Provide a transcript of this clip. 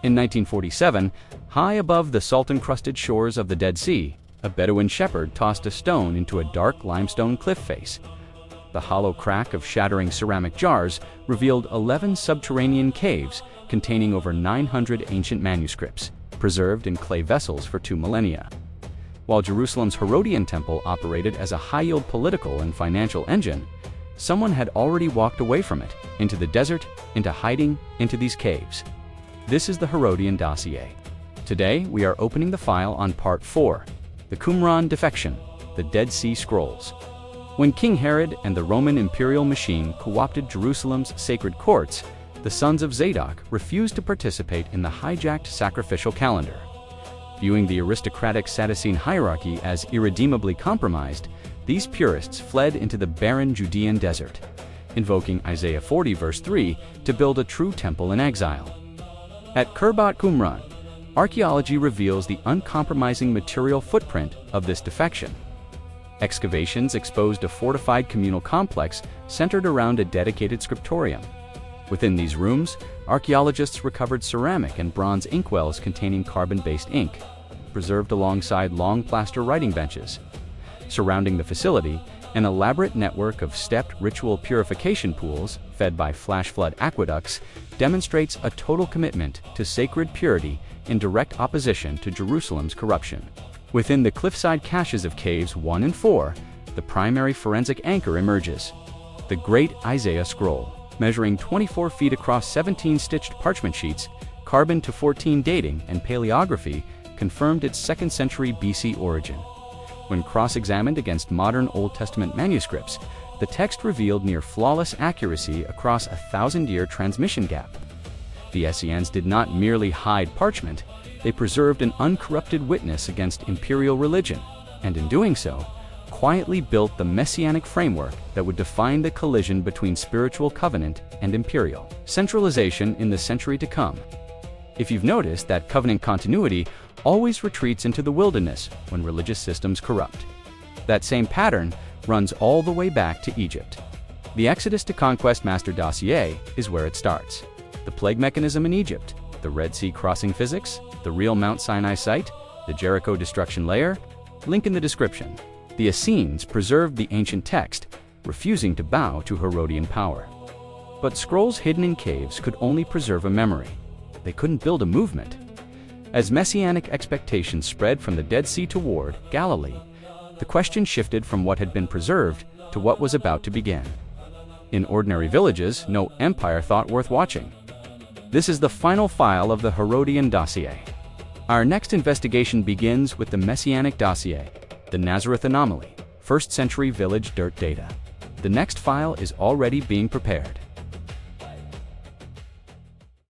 In 1947, high above the salt-encrusted shores of the Dead Sea, a Bedouin shepherd tossed a stone into a dark limestone cliff face. The hollow crack of shattering ceramic jars revealed 11 subterranean caves containing over 900 ancient manuscripts, preserved in clay vessels for 2 millennia. While Jerusalem's Herodian temple operated as a high-yield political and financial engine, someone had already walked away from it, into the desert, into hiding, into these caves. This is the Herodian Dossier. Today, we are opening the file on Part 4, the Qumran Defection, the Dead Sea Scrolls. When King Herod and the Roman imperial machine co-opted Jerusalem's sacred courts, the sons of Zadok refused to participate in the hijacked sacrificial calendar. Viewing the aristocratic Sadducean hierarchy as irredeemably compromised, these purists fled into the barren Judean desert, invoking Isaiah 40 verse 3 to build a true temple in exile. At Khirbet Qumran, archaeology reveals the uncompromising material footprint of this defection. Excavations exposed a fortified communal complex centered around a dedicated scriptorium. Within these rooms, archaeologists recovered ceramic and bronze inkwells containing carbon-based ink, preserved alongside long plaster writing benches. Surrounding the facility, an elaborate network of stepped ritual purification pools, fed by flash flood aqueducts, demonstrates a total commitment to sacred purity in direct opposition to Jerusalem's corruption. Within the cliffside caches of Caves 1 and 4, the primary forensic anchor emerges: the Great Isaiah Scroll. Measuring 24 feet across 17 stitched parchment sheets, carbon-14 dating and paleography confirmed its 2nd century BC origin. When cross-examined against modern Old Testament manuscripts, the text revealed near-flawless accuracy across a 1,000-year transmission gap. The Essenes did not merely hide parchment, they preserved an uncorrupted witness against imperial religion, and in doing so, quietly built the Messianic framework that would define the collision between spiritual covenant and imperial centralization in the century to come. If you've noticed that covenant continuity always retreats into the wilderness when religious systems corrupt. That same pattern runs all the way back to Egypt. The Exodus to Conquest Master Dossier is where it starts. The plague mechanism in Egypt, the Red Sea crossing physics, the real Mount Sinai site, the Jericho destruction layer, link in the description. The Essenes preserved the ancient text, refusing to bow to Herodian power. But scrolls hidden in caves could only preserve a memory. They couldn't build a movement. As Messianic expectations spread from the Dead Sea toward Galilee, the question shifted from what had been preserved to what was about to begin. In ordinary villages, no empire thought worth watching. This is the final file of the Herodian Dossier. Our next investigation begins with the Messianic Dossier, the Nazareth anomaly, 1st century village dirt data. The next file is already being prepared.